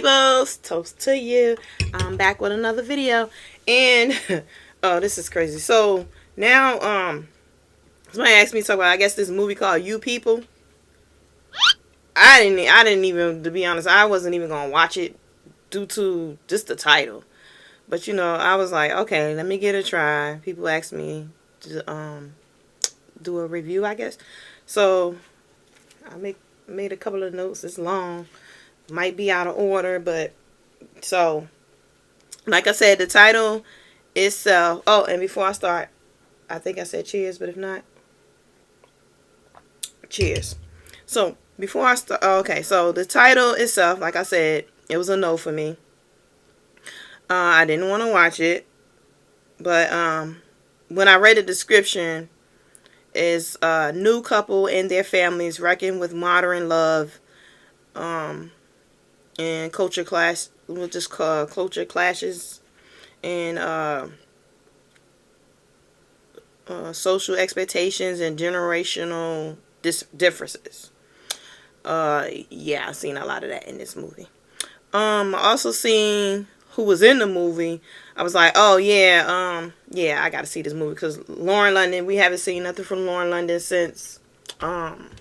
peoples, toast to you. I'm back with another video, and oh, this is crazy. So now, somebody asked me to talk about, I guess, this movie called You People. I didn't even, to be honest, I wasn't even gonna watch it due to just the title. But I was like, okay, let me give it a try. People asked me to do a review, I guess. So I made a couple of notes. It's long, might be out of order, but so like I said, the title itself. Oh, and before I start, I think I said cheers, but if not, cheers. So before I start, okay, so the title itself, like I said, it was a no for me. I didn't want to watch it, but when I read the description, is a new couple and their families reckon with modern love, and culture clash, we'll just call culture clashes, and social expectations and generational differences. Yeah, I've seen a lot of that in this movie. I also seen who was in the movie. I was like, oh yeah, yeah, I gotta see this movie because Lauren London. We haven't seen nothing from Lauren London since Nipsey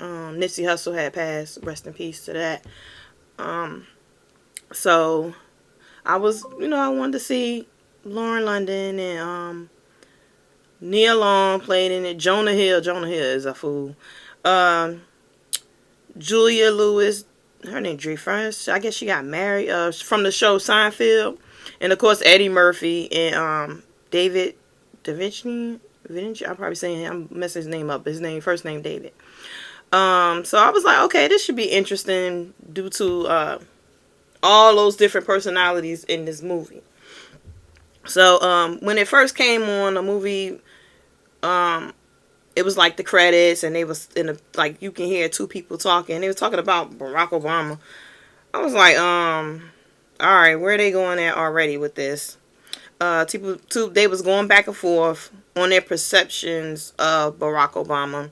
Hussle had passed. Rest in peace to that. So I was, I wanted to see Lauren London, and Nia Long played in it. Jonah Hill is a fool. Julia Lewis, her name Dree Furness. I guess she got married. From the show Seinfeld, and of course Eddie Murphy and David Da Vinci. I'm probably saying, I'm messing his name up. His first name David. So I was like, okay, this should be interesting due to all those different personalities in this movie. So when it first came on, the movie, it was like the credits, and they was in a, like, you can hear two people talking. They were talking about Barack Obama. I was like, all right, where are they going at already with this? They was going back and forth on their perceptions of Barack Obama,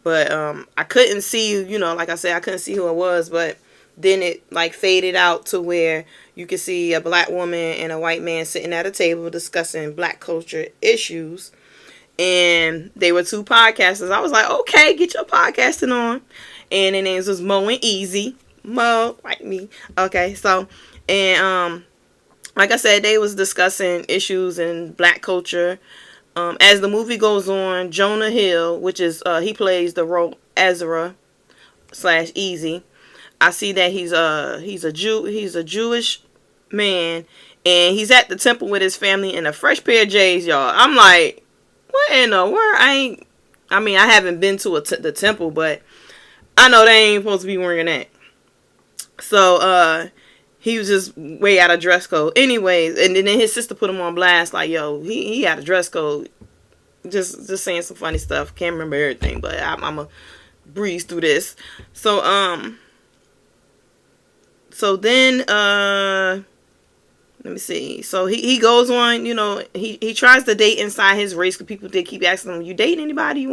but I couldn't see, like I said, I couldn't see who it was. But then it like faded out to where you could see a black woman and a white man sitting at a table discussing black culture issues. And they were two podcasters. I was like, okay, get your podcasting on. And their names was Mo and Easy. Mo, like me. Okay, so, and like I said, they was discussing issues in black culture. As the movie goes on, Jonah Hill, which is, he plays the role Ezra / Easy. I see that he's a Jewish man, and he's at the temple with his family in a fresh pair of J's, y'all. I'm like, what in the world? I haven't been to the temple, but I know they ain't supposed to be wearing that. So, he was just way out of dress code. Anyways, and then his sister put him on blast, like, yo, he had a dress code. Just saying some funny stuff. Can't remember everything, but I'm gonna breeze through this. So, then, let me see. So he goes on, he tries to date inside his race, because people did keep asking him, you dating anybody?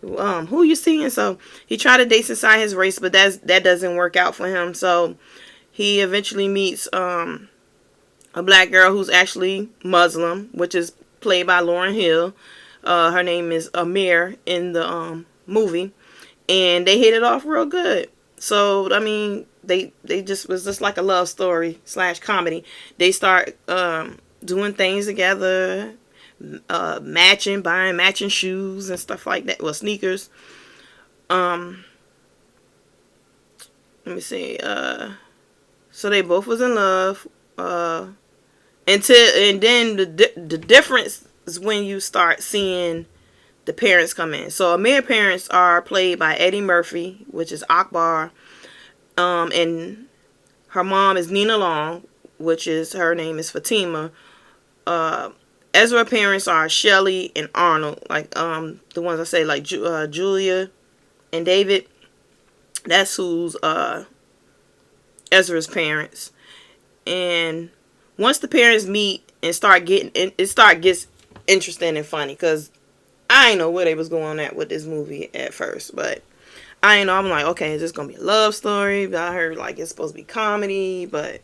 Who you seeing? So he tried to date inside his race, but that doesn't work out for him. So he eventually meets a black girl who's actually Muslim, which is played by Lauryn Hill. Her name is Amir in the movie, and they hit it off real good. So I mean, they just was just like a love story / comedy. They start doing things together, buying matching shoes and stuff like that. Well, sneakers. Let me see. So they both was in love. And then the difference is when you start seeing the parents come in. So Amir's parents are played by Eddie Murphy, which is Akbar. And her mom is Nina Long, which is, her name is Fatima. Ezra's parents are Shelly and Arnold, like the ones I say, like Julia and David. That's who's Ezra's parents. And once the parents meet and gets interesting and funny, because I didn't know where they was going at with this movie at first, but I ain't know. I'm like, okay, is this gonna be a love story? But I heard like it's supposed to be comedy, but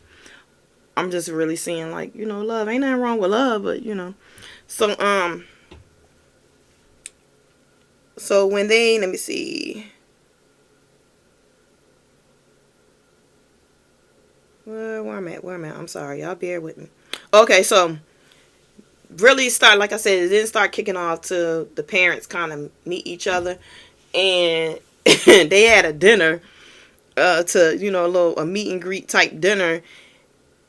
I'm just really seeing like, love. Ain't nothing wrong with love, but So so when they let me see. Where I'm at. I'm sorry, y'all bear with me. Okay, so really start like I said, it didn't start kicking off till the parents kind of meet each other, and they had a dinner, to a meet and greet type dinner,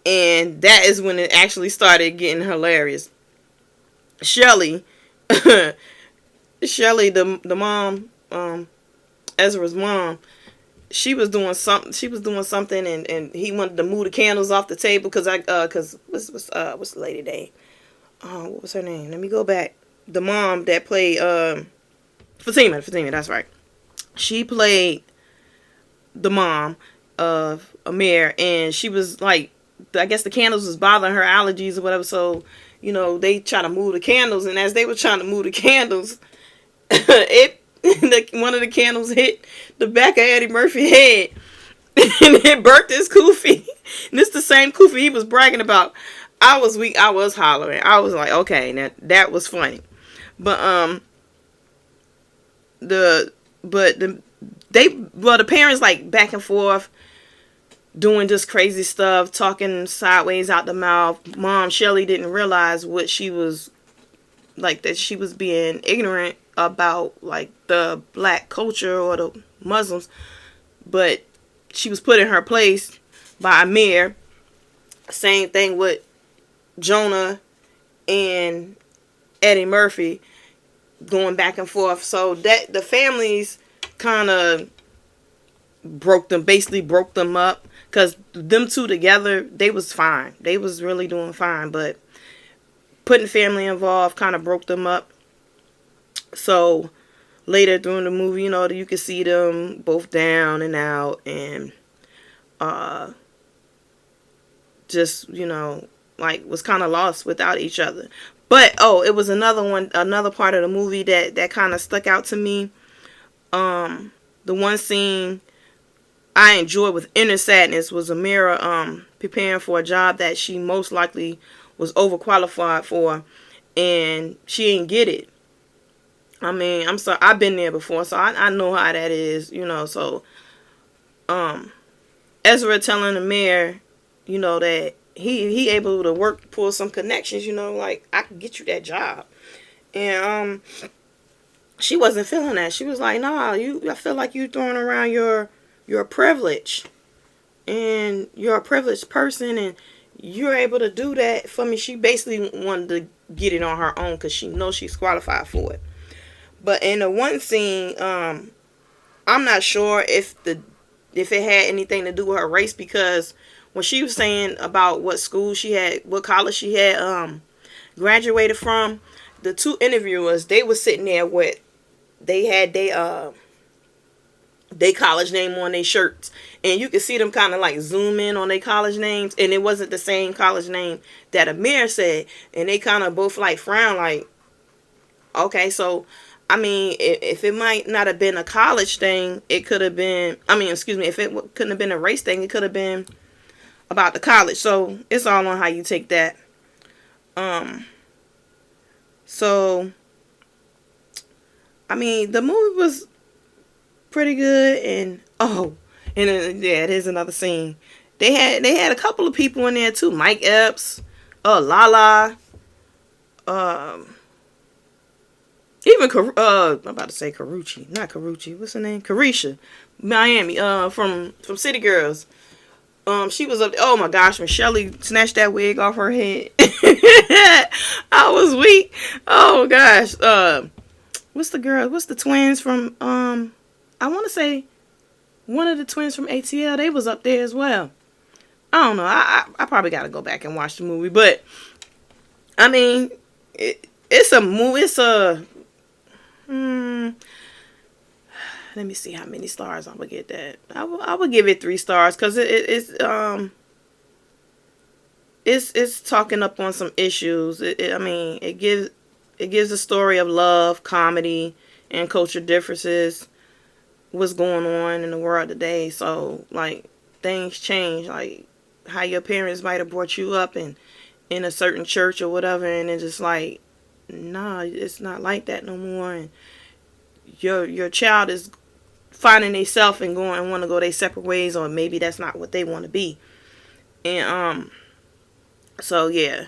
and that is when it actually started getting hilarious. Shelly, Shelly, the mom, Ezra's mom, she was doing something. She was doing something, and he wanted to move the candles off the table because what's the lady name? What was her name? Let me go back. The mom that played Fatima. That's right. She played the mom of Amir, and she was like, I guess the candles was bothering her allergies or whatever. So they try to move the candles, and as they were trying to move the candles, one of the candles hit the back of Eddie Murphy's head, and it burnt his kufi. And it's the same kufi he was bragging about. I was weak. I was hollering. I was like, okay, now that was funny. But the parents like back and forth doing just crazy stuff, talking sideways out the mouth. Mom Shelly didn't realize what she was like, that she was being ignorant about like the black culture or the Muslims, but she was put in her place by Amir. Same thing with Jonah and Eddie Murphy, going back and forth. So that the families kind of basically broke them up, because them two together, they was fine. They was really doing fine, but putting family involved kind of broke them up. So later during the movie, you can see them both down and out, and just like was kind of lost without each other. But it was another part of the movie that kind of stuck out to me. The one scene I enjoyed with inner sadness was Amira preparing for a job that she most likely was overqualified for, and she didn't get it. I mean, I'm sorry, I've been there before, so I know how that is, so Ezra telling the mayor, that he able to pull some connections, like I can get you that job. And she wasn't feeling that. She was like, nah, I feel like you throwing around your privilege, and you're a privileged person, and you're able to do that for me. She basically wanted to get it on her own because she knows she's qualified for it. But in the one scene, I'm not sure if it had anything to do with her race, because when she was saying about what college she had graduated from, the two interviewers, they were sitting there with, they had they college name on their shirts, and you could see them kind of like zoom in on their college names, and it wasn't the same college name that Amir said, and they kind of both like frown, like, okay, so I mean, if it might not have been a college thing, it could have been, if it couldn't have been a race thing, it could have been about the college. So it's all on how you take that. So I mean, the movie was pretty good, and it is another scene. They had a couple of people in there too. Mike Epps, Lala, even I'm about to say Karuchi, not Karuchi. What's her name? Carisha, Miami. From City Girls. She was up. Oh my gosh, when Shelly snatched that wig off her head, I was weak. Oh gosh. What's the girl? What's the twins from? I want to say one of the twins from ATL. They was up there as well. I don't know. I probably got to go back and watch the movie, but I mean, it's a movie. It's a. Let me see how many stars I would get that. I would give it 3 stars, because it's talking up on some issues. It gives a story of love, comedy, and culture differences. what's going on in the world today. So like things change, like how your parents might have brought you up in a certain church or whatever, and it's just like, nah, it's not like that no more. And your child is finding themselves and going and want to go their separate ways, or maybe that's not what they want to be. And so yeah,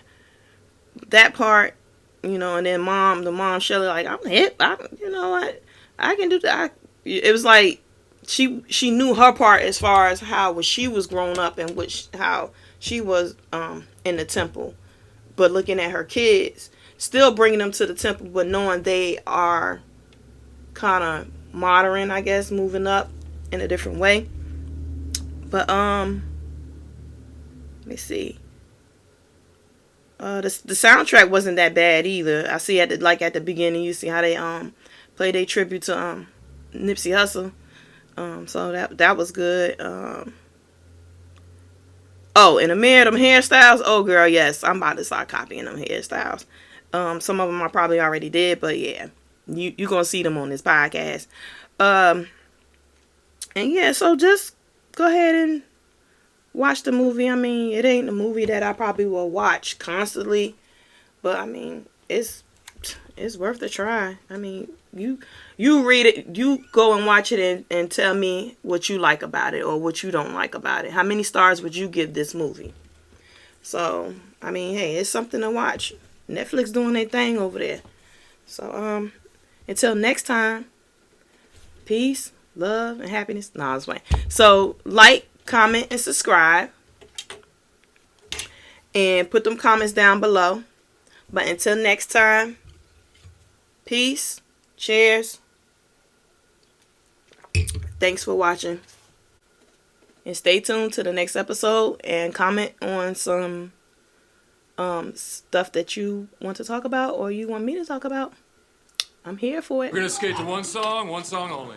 that part, and then the mom Shelly, like, I'm hip, you know what, I can do that. It was like she knew her part as far as how she was grown up and how she was in the temple, but looking at her kids, still bringing them to the temple, but knowing they are kind of modern, I guess, moving up in a different way. But let me see. The soundtrack wasn't that bad either. I see at the beginning, you see how they play their tribute to Nipsey Hussle. So that was good. Oh, and Amir, them hairstyles. Oh, girl, yes, I'm about to start copying them hairstyles. Some of them I probably already did, but yeah, you gonna see them on this podcast. And yeah, so just go ahead and watch the movie. I mean, it ain't a movie that I probably will watch constantly, but I mean, it's worth the try. I mean, you read it, you go and watch it, and tell me what you like about it or what you don't like about it. How many stars would you give this movie? So, I mean, hey, it's something to watch. Netflix doing their thing over there. So, until next time, peace, love, and happiness. No, I was playing. So, like, comment, and subscribe. And put them comments down below. But until next time, peace, cheers. Thanks for watching. And stay tuned to the next episode and comment on some stuff that you want to talk about or you want me to talk about. I'm here for it. We're going to skate to one song only.